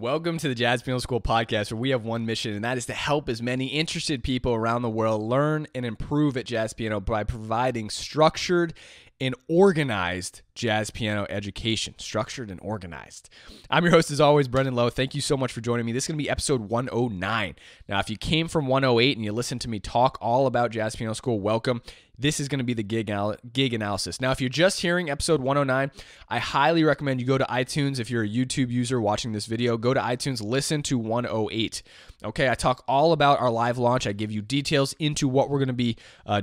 Welcome to the Jazz Piano School podcast, where we have one mission, and that is to help as many interested people around the world learn and improve at jazz piano by providing structured and organized jazz piano education. Structured and organized. I'm your host, as always, Brendan Lowe. Thank you so much for joining me. This is going to be episode 109. Now, if you came from 108 and you listened to me talk all about Jazz Piano School, welcome. This is going to be the gig analysis. Now, if you're just hearing episode 109, I highly recommend you go to iTunes. If you're a YouTube user watching this video, go to iTunes, listen to 108. Okay, I talk all about our live launch. I give you details into what we're going to be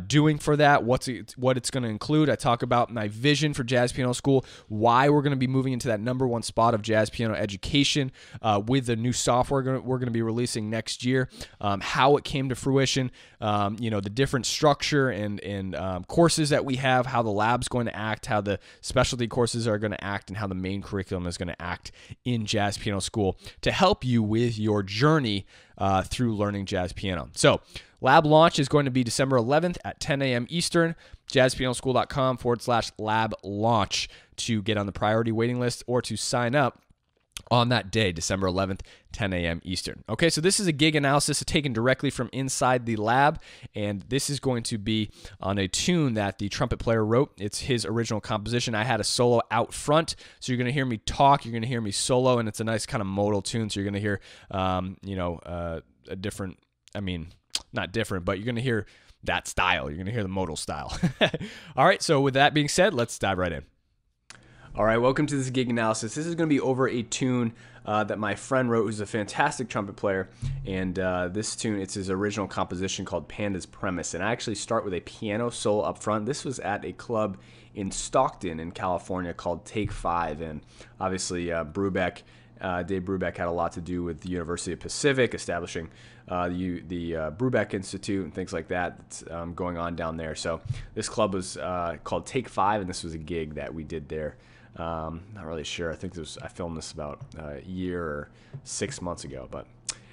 doing for that, what it's going to include. I talk about my vision for Jazz Piano School, why we're going to be moving into that number one spot of jazz piano education with the new software we're going to be releasing next year, how it came to fruition, the different structure and courses that we have, how the lab's going to act, how the specialty courses are going to act, and how the main curriculum is going to act in Jazz Piano School to help you with your journey through learning jazz piano. So lab launch is going to be December 11th at 10 a.m. Eastern, jazzpianoschool.com/lab launch to get on the priority waiting list or to sign up on that day, December 11th, 10 a.m. Eastern. Okay, so this is a gig analysis taken directly from inside the lab, and this is going to be on a tune that the trumpet player wrote. It's his original composition. I had a solo out front, so you're going to hear me talk, you're going to hear me solo, and it's a nice kind of modal tune, so you're going to hear, a different, not different, but you're going to hear that style. You're going to hear the modal style. All right, so with that being said, let's dive right in. All right, welcome to this gig analysis. This is going to be over a tune that my friend wrote, who's a fantastic trumpet player. And this tune, it's his original composition called Panda's Premise. And I actually start with a piano solo up front. This was at a club in Stockton in California called Take 5. And obviously Dave Brubeck had a lot to do with the University of Pacific, establishing the Brubeck Institute and things like that that's going on down there. So this club was called Take 5, and this was a gig that we did there. Not really sure. I think I filmed this about a year or 6 months ago. But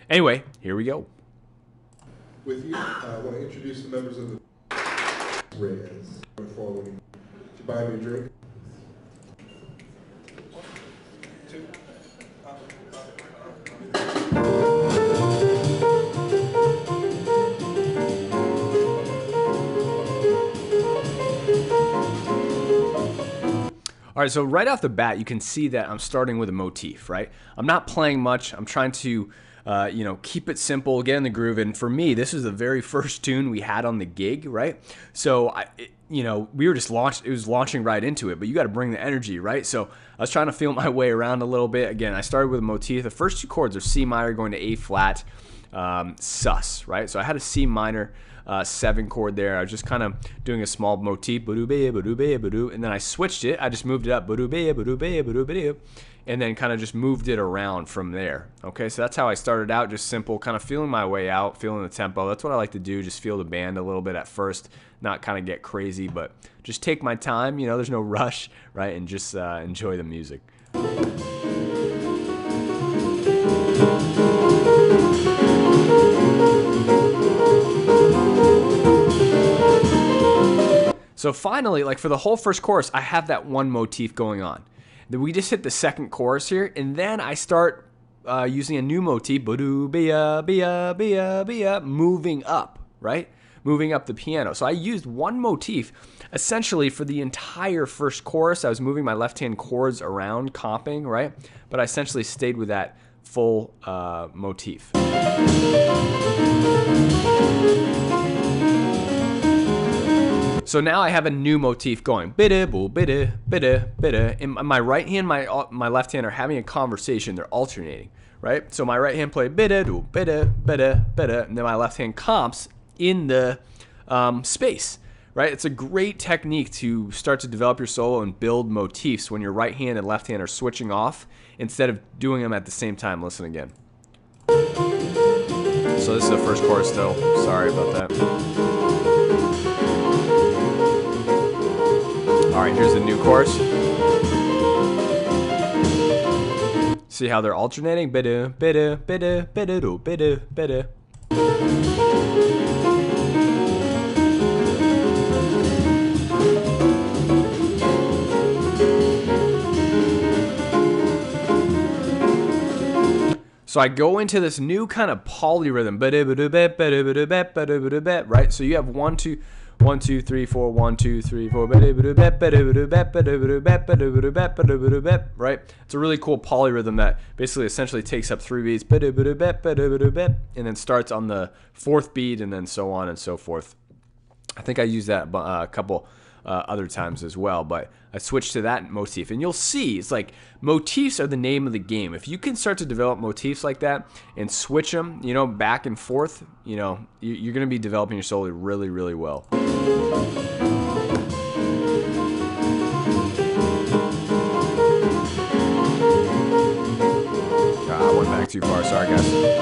anyway, here we go. With you, I want to introduce the members of the Reds. Forward. Did you buy me a drink? All right, so right off the bat, you can see that I'm starting with a motif, right? I'm not playing much. I'm trying to, keep it simple, get in the groove. And for me, this is the very first tune we had on the gig, right? So, we were just it was launching right into it, but you got to bring the energy, right? So I was trying to feel my way around a little bit. Again, I started with a motif. The first two chords are C minor going to A flat, sus, right? So I had a C minor 7 chord there. I was just kind of doing a small motif, and then I switched it. I just moved it up, and then kind of just moved it around from there. Okay, so that's how I started out, just simple, kind of feeling my way out, feeling the tempo. That's what I like to do, just feel the band a little bit at first, not kind of get crazy, but just take my time. There's no rush, right? And just enjoy the music. So finally, for the whole first chorus, I have that one motif going on. Then we just hit the second chorus here, and then I start using a new motif, moving up, right? Moving up the piano. So I used one motif essentially for the entire first chorus. I was moving my left-hand chords around, comping, right? But I essentially stayed with that full motif. So now I have a new motif going. And my right hand, my left hand are having a conversation. They're alternating, right? So my right hand played and then my left hand comps in the space, right? It's a great technique to start to develop your solo and build motifs when your right hand and left hand are switching off instead of doing them at the same time. Listen again. So this is the first chorus still. Sorry about that. All right, here's the new chorus. See how they're alternating? So I go into this new kind of polyrhythm, right? So you have 1 2 1 2 3 4 1 2 3 4, right? It's a really cool polyrhythm that basically essentially takes up 3 beats, and then starts on the 4th beat, and then so on and so forth. I think I used that a couple other times as well, but I switched to that motif, and you'll see it's like motifs are the name of the game. If you can start to develop motifs like that and switch them, you know, back and forth, you know, you're going to be developing your solo really, really well. I went back too far. Sorry, guys.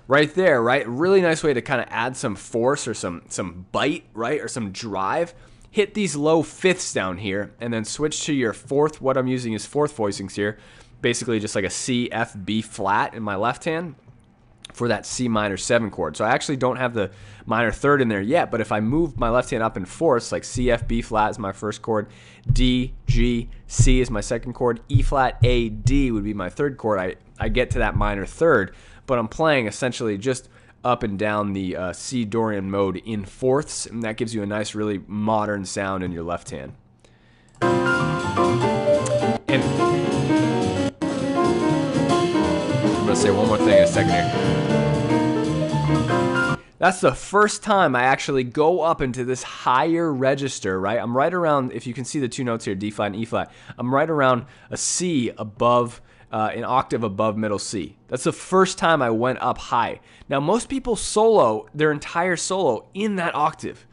Right there, right? Really nice way to kind of add some force or some bite, right? Or some drive. Hit these low fifths down here and then switch to your 4th. What I'm using is 4th voicings here. Basically just like a C, F, B flat in my left hand for that C minor 7 chord. So I actually don't have the minor 3rd in there yet, but if I move my left hand up in 4ths, like C, F, B flat is my 1st chord, D, G, C is my 2nd chord, E flat, A, D would be my 3rd chord, I get to that minor 3rd, but I'm playing essentially just up and down the C Dorian mode in 4ths, and that gives you a nice, really modern sound in your left hand. And I'm going to say one more thing in a second here. That's the first time I actually go up into this higher register, right? I'm right around, if you can see the 2 notes here, D flat and E flat, I'm right around a C above, an octave above middle C. That's the first time I went up high. Now, most people solo their entire solo in that octave.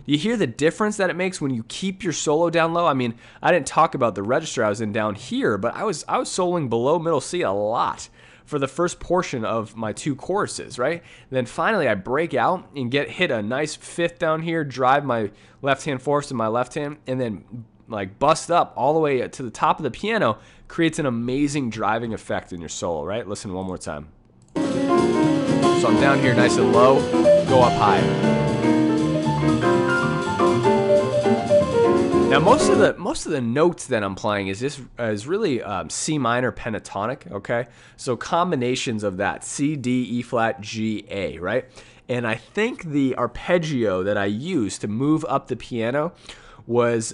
You hear the difference that it makes when you keep your solo down low? I mean, I didn't talk about the register I was in down here, but I was soloing below middle C a lot for the first portion of my 2 choruses, right? Then finally I break out and hit a nice 5th down here, drive my left hand 4ths to my left hand, and then like bust up all the way to the top of the piano, creates an amazing driving effect in your solo, right? Listen one more time. So I'm down here nice and low, go up high. Now most of the notes that I'm playing is really C minor pentatonic, okay? So combinations of that, C, D, E flat, G, A, right? And I think the arpeggio that I used to move up the piano was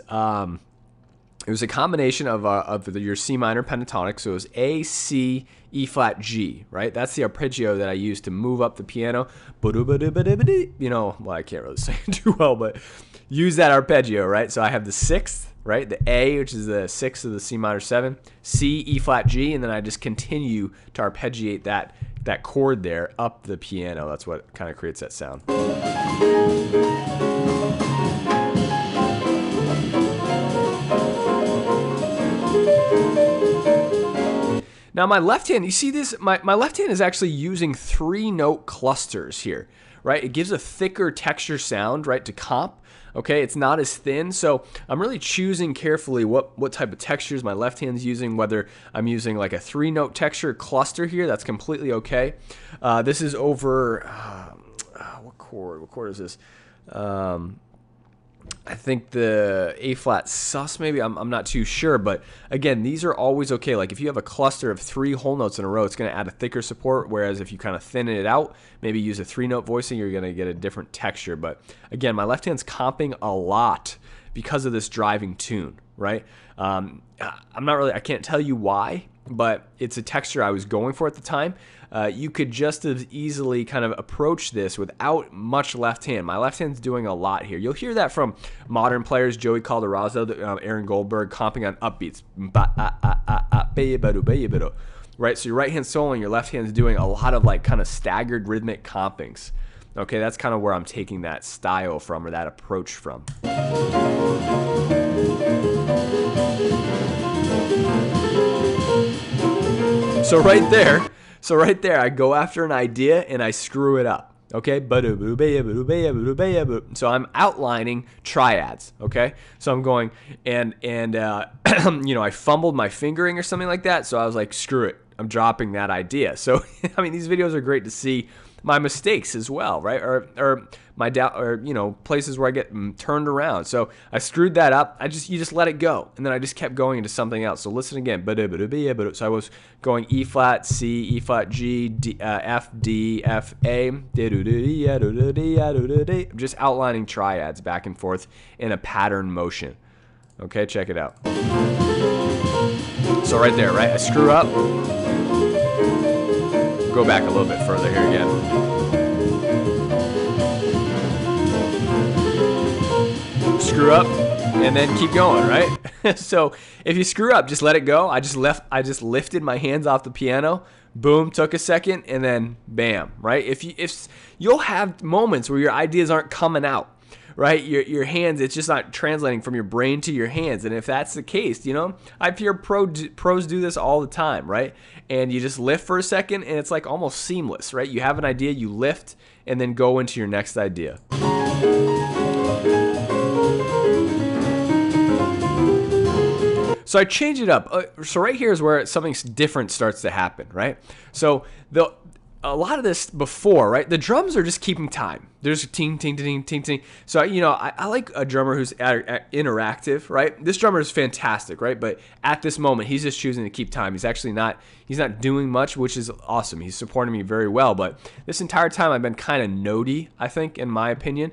it was a combination of your C minor pentatonic, so it was A, C, E flat, G, right? That's the arpeggio that I used to move up the piano. You know, well, I can't really sing too well, but use that arpeggio, right? So I have the 6th, right? The A, which is the 6th of the C minor 7, C, E flat, G, and then I just continue to arpeggiate that chord there up the piano. That's what kind of creates that sound. Now my left hand, you see this, my left hand is actually using 3-note clusters here, right? It gives a thicker texture sound, right, to comp. Okay, it's not as thin, so I'm really choosing carefully what type of textures my left hand's using, whether I'm using like a 3-note texture cluster here, that's completely okay. This is over, what chord is this? I think the A flat sus maybe, I'm not too sure, but again, these are always okay. Like if you have a cluster of 3 whole notes in a row, it's going to add a thicker support, whereas if you kind of thin it out, maybe use a 3-note voicing, you're going to get a different texture. But again, my left hand's comping a lot because of this driving tune, right? I can't tell you why, but it's a texture I was going for at the time. You could just as easily kind of approach this without much left hand. My left hand's doing a lot here. You'll hear that from modern players, Joey Calderazzo, Aaron Goldberg, comping on upbeats. Right, so your right hand's soloing, your left hand's doing a lot of like kind of staggered rhythmic compings. Okay, that's kind of where I'm taking that style from, or that approach from. So right there, I go after an idea and I screw it up. Okay, so I'm outlining triads. Okay, so I'm going and you know, I fumbled my fingering or something like that. So I was like, screw it. I'm dropping that idea. So I mean, these videos are great to see my mistakes as well, right? Or my doubt, or places where I get turned around. So I screwed that up. You just let it go, and then I just kept going into something else. So listen again. So I was going E flat, C, E flat, G, D, F, D, F, A. I'm just outlining triads back and forth in a pattern motion. Okay, check it out. So right there, right? I screw up. Go back a little bit further here again. Screw up and then keep going, right? So if you screw up, just let it go. I just lifted my hands off the piano. Boom, took a second, and then bam, right? If you'll have moments where your ideas aren't coming out, right? Your hands, it's just not translating from your brain to your hands. And if that's the case, I hear pros do this all the time, right? And you just lift for a second, and it's like almost seamless, right? You have an idea, you lift, and then go into your next idea. So I change it up. So right here is where something different starts to happen, right? So a lot of this before, right? The drums are just keeping time. There's ting, ting, ting, ting, ting. So, I like a drummer who's interactive, right? This drummer is fantastic, right? But at this moment, he's just choosing to keep time. He's not doing much, which is awesome. He's supporting me very well. But this entire time, I've been kind of notey, I think, in my opinion.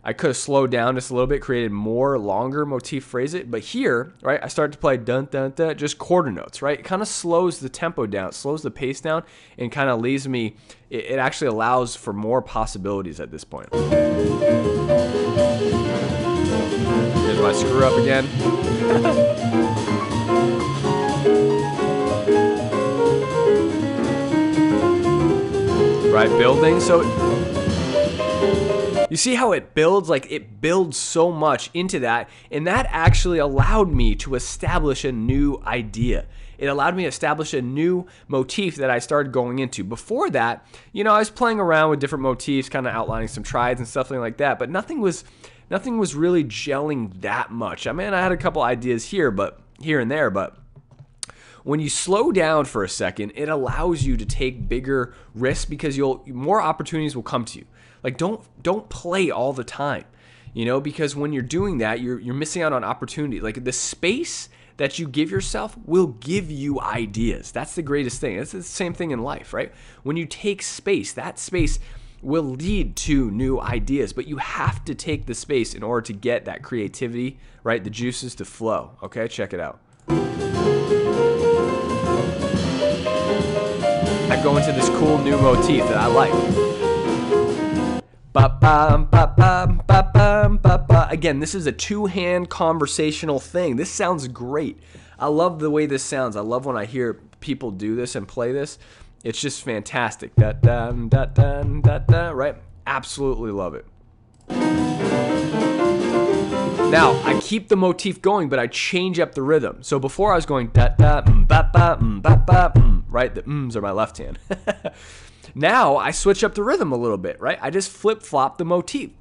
I could have slowed down just a little bit, created more longer motif phrase it. But here, right, I started to play dun, dun, dun, just quarter notes, right? It kind of slows the tempo down, slows the pace down, and kind of leaves me, it actually allows for more possibilities at this point. Here's my screw up again. Right, building. So you see how it builds? Like, it builds so much into that, and that actually allowed me to establish a new idea. It allowed me to establish a new motif that I started going into. Before that, I was playing around with different motifs, kind of outlining some triads and stuff like that, but nothing was really gelling that much. I mean, I had a couple ideas here and there, but when you slow down for a second, it allows you to take bigger risks because more opportunities will come to you. Like, don't play all the time, because when you're doing that, you're missing out on opportunity. Like, the space that you give yourself will give you ideas. That's the greatest thing. It's the same thing in life, right? When you take space, that space will lead to new ideas, but you have to take the space in order to get that creativity, right? The juices to flow. Okay, check it out. I go into this cool new motif that I like. Again, this is a two-hand conversational thing. This sounds great. I love the way this sounds. I love when I hear people do this and play this. It's just fantastic. Right? Absolutely love it. Now, I keep the motif going, but I change up the rhythm. So before I was going right? The ms are my left hand. Now I switch up the rhythm a little bit, right? I just flip-flop the motif.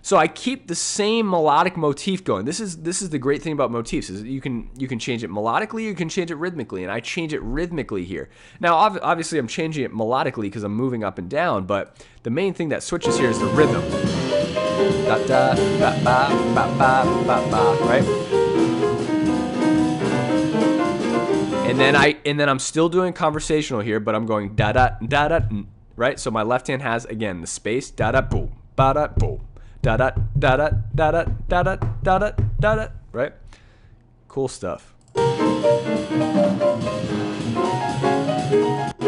So I keep the same melodic motif going. This is the great thing about motifs is you can change it melodically, you can change it rhythmically, and I change it rhythmically here. Now, obviously, I'm changing it melodically because I'm moving up and down, but the main thing that switches here is the rhythm. Da da ba ba ba ba ba ba, right? And then I'm still doing conversational here, but I'm going da da da da, right? So my left hand has again the space da da boom, ba da boom, da da da da da da da da da da da, right? Cool stuff.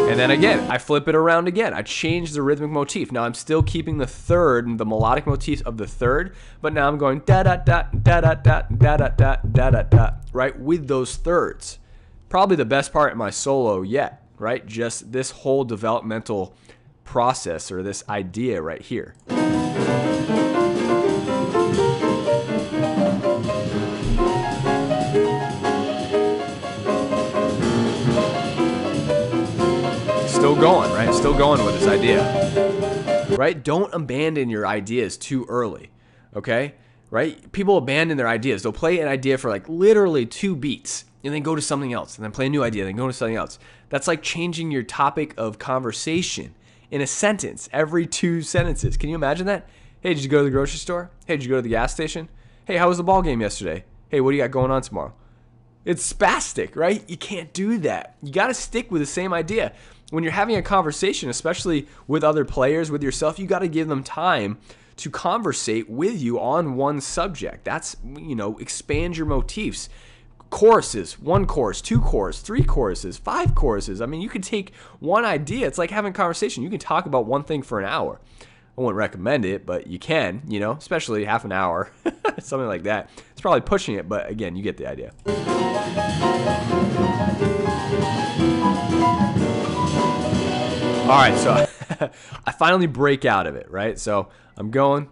And then again, I flip it around again. I change the rhythmic motif. Now I'm still keeping the third, the melodic motif of the third, but now I'm going da da da da da da da da da da da, right? With those thirds. Probably the best part of my solo yet, right? Just this whole developmental process or this idea right here. Still going, right? Still going with this idea, right? Don't abandon your ideas too early, okay? Right? People abandon their ideas. They'll play an idea for like literally 2 beats and then go to something else, and then play a new idea, then go to something else. That's like changing your topic of conversation in a sentence every 2 sentences. Can you imagine that? Hey, did you go to the grocery store? Hey, did you go to the gas station? Hey, how was the ball game yesterday? Hey, what do you got going on tomorrow? It's spastic, right? You can't do that. You got to stick with the same idea. When you're having a conversation, especially with other players, with yourself, you got to give them time to conversate with you on one subject. That's, expand your motifs. Choruses, 1 chorus, 2 chorus, 3 choruses, 5 choruses. I mean, you could take one idea. It's like having a conversation. You can talk about one thing for an hour. I wouldn't recommend it, but you can, especially half an hour, something like that. It's probably pushing it, but again, you get the idea. All right, so I finally break out of it, right? So I'm going.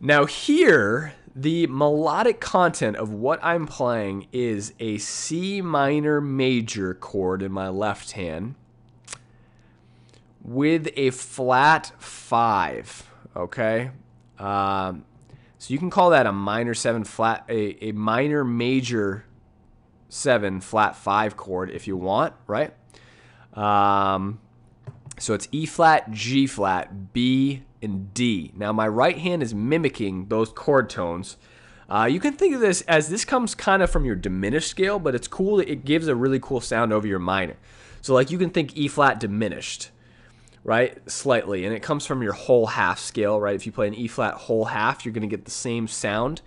Now here, the melodic content of what I'm playing is a C minor major chord in my left hand with a flat 5, okay? So you can call that a minor 7 flat, a minor major 7 flat 5 chord if you want, right? So it's E flat, G flat, B, and D. Now my right hand is mimicking those chord tones. You can think of this as this comes kind of from your diminished scale, but it's cool. It gives a really cool sound over your minor. So like you can think E flat diminished, right? Slightly, and it comes from your whole half scale, right? If you play an E flat whole half, you're going to get the same sound.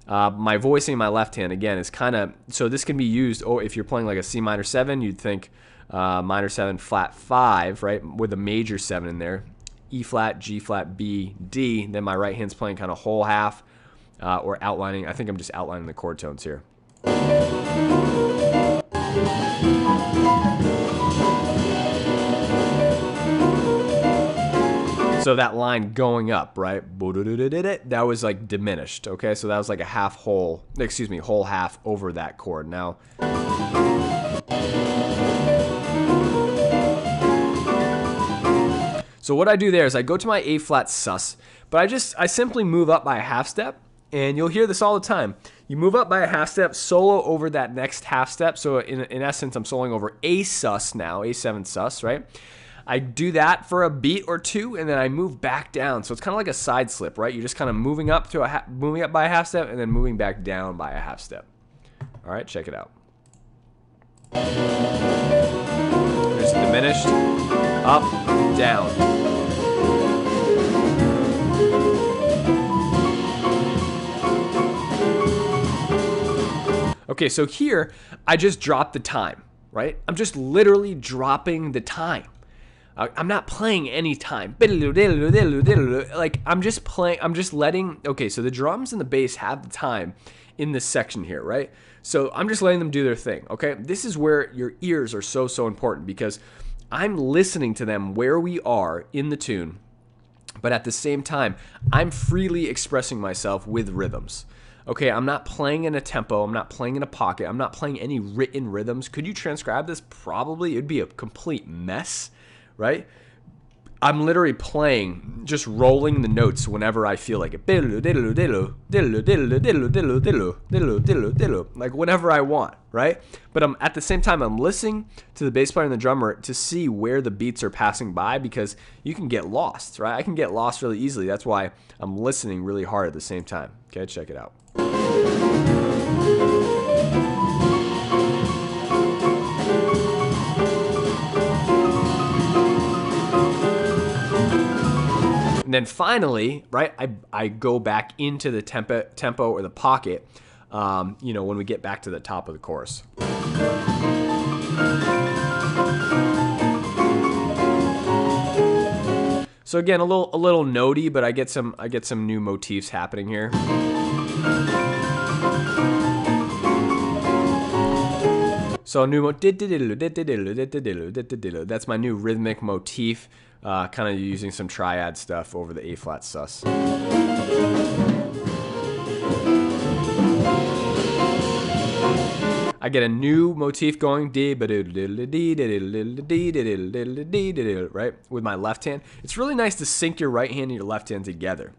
My voicing in my left hand, again, is kind of, so this can be used, or if you're playing like a C minor 7, you'd think minor 7 flat 5, right? With a major 7 in there. E flat, G flat, B, D. Then my right hand's playing kind of whole half or outlining. I think I'm just outlining the chord tones here. So that line going up, right? That was like diminished, okay? So that was like a whole half over that chord. Now, so what I do there is I go to my A flat sus, but I simply move up by a half step, and you'll hear this all the time. You move up by a half step, solo over that next half step. So in essence, I'm soloing over A sus now, A7 sus, right? I do that for a beat or two, and then I move back down. So it's kind of like a side slip, right? You're just kind of moving up to moving up by a half step, and then moving back down by a half step. All right, check it out. There's diminished, up, down. Okay, so here I just dropped the time, right? I'm just literally dropping the time. I'm not playing any time. Like I'm just letting, okay, so the drums and the bass have the time in this section here, right? So I'm just letting them do their thing, okay? This is where your ears are so important, because I'm listening to them where we are in the tune, but at the same time, I'm freely expressing myself with rhythms. Okay, I'm not playing in a tempo, I'm not playing in a pocket, I'm not playing any written rhythms. Could you transcribe this? Probably. It'd be a complete mess, right? I'm literally playing, just rolling the notes whenever I feel like it. Like whenever I want, right? But at the same time, I'm listening to the bass player and the drummer to see where the beats are passing by, because you can get lost, right? I can get lost really easily. That's why I'm listening really hard at the same time. Okay, check it out. And then finally, right, I go back into the tempo or the pocket, when we get back to the top of the chorus. So again, a little notey, but I get some new motifs happening here. So new that's my new rhythmic motif. Kind of using some triad stuff over the A flat sus. I get a new motif going, right, with my left hand. It's really nice to sync your right hand and your left hand together.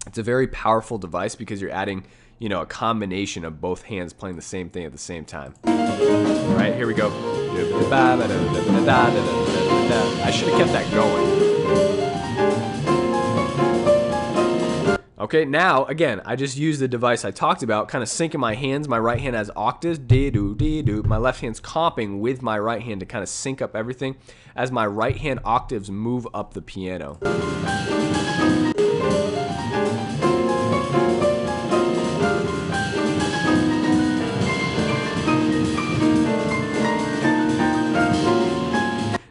It's a very powerful device because you're adding, you know, a combination of both hands playing the same thing at the same time. All right, here we go. I should have kept that going. Okay, now, again, I just use the device I talked about, kind of syncing my hands. My right hand has octaves, dee-doo, dee-doo. My left hand's comping with my right hand to kind of sync up everything as my right hand octaves move up the piano.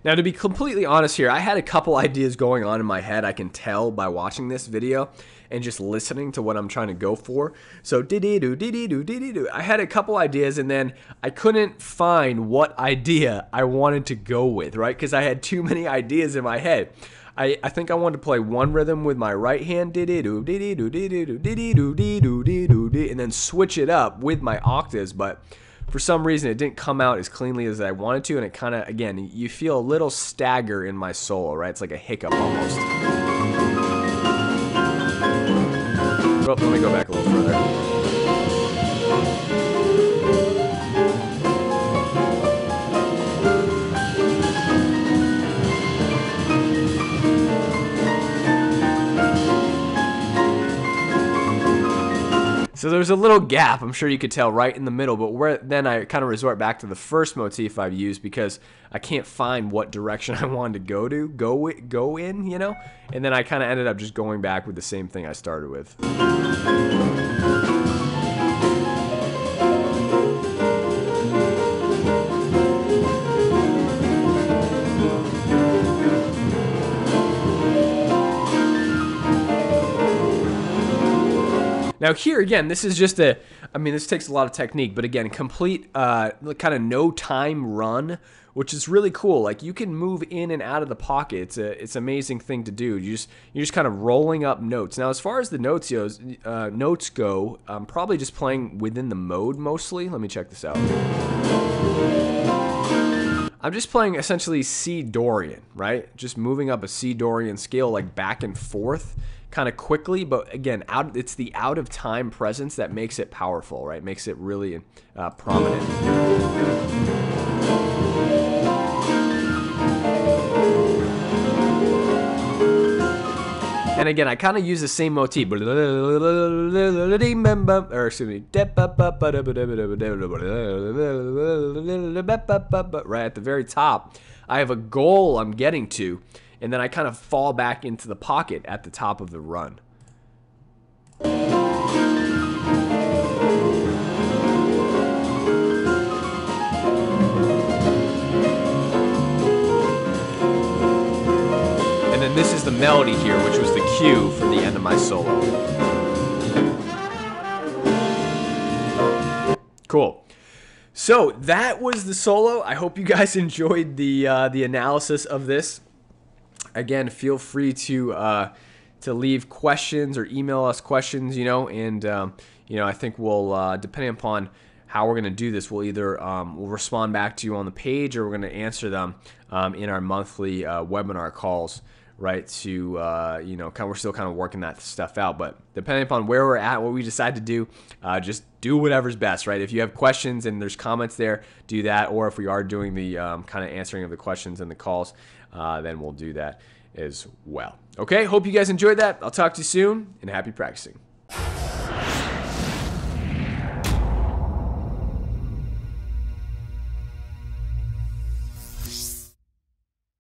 Now, to be completely honest here, I had a couple ideas going on in my head. I can tell by watching this video and just listening to what I'm trying to go for. So, dee-dee-doo, dee-dee-doo, dee-dee-doo. I had a couple ideas, and then I couldn't find what idea I wanted to go with, right? Because I had too many ideas in my head. I think I wanted to play one rhythm with my right hand, dee-dee-doo, dee-dee-doo, dee-dee-doo, dee-dee-doo, dee-doo, dee-doo, dee, and then switch it up with my octaves, but for some reason, it didn't come out as cleanly as I wanted to, and it kind of, again, you feel a little stagger in my solo, right? It's like a hiccup almost. Oh, let me go back a little further. So there's a little gap, I'm sure you could tell, right in the middle, but where then I kind of resort back to the first motif I've used because I can't find what direction I wanted to go in, you know? And then I kind of ended up just going back with the same thing I started with. Now here again, this is just a, I mean, this takes a lot of technique, but again, complete kind of no time run, which is really cool. Like you can move in and out of the pocket. It's an amazing thing to do. You're just kind of rolling up notes. Now, as far as the notes go, I'm probably just playing within the mode mostly. Let me check this out. I'm just playing essentially C Dorian, right? Just moving up a C Dorian scale like back and forth kind of quickly, but again, it's the out of time presence that makes it powerful, right? Makes it really prominent. And again, I kind of use the same motif, or excuse me, right at the very top. I have a goal I'm getting to, and then I kind of fall back into the pocket at the top of the run. And then this is the melody here, which was the cue for the end of my solo. Cool. So that was the solo. I hope you guys enjoyed the analysis of this. Again, feel free to leave questions or email us questions, you know, and you know, I think we'll depending upon how we're going to do this, we'll either we'll respond back to you on the page, or we're going to answer them in our monthly webinar calls, right? To you know, we're still kind of working that stuff out, but depending upon where we're at, what we decide to do, just do whatever's best, right? If you have questions and there's comments there, do that. Or if we are doing the kind of answering of the questions and the calls, then we'll do that as well. Okay, hope you guys enjoyed that. I'll talk to you soon, and happy practicing.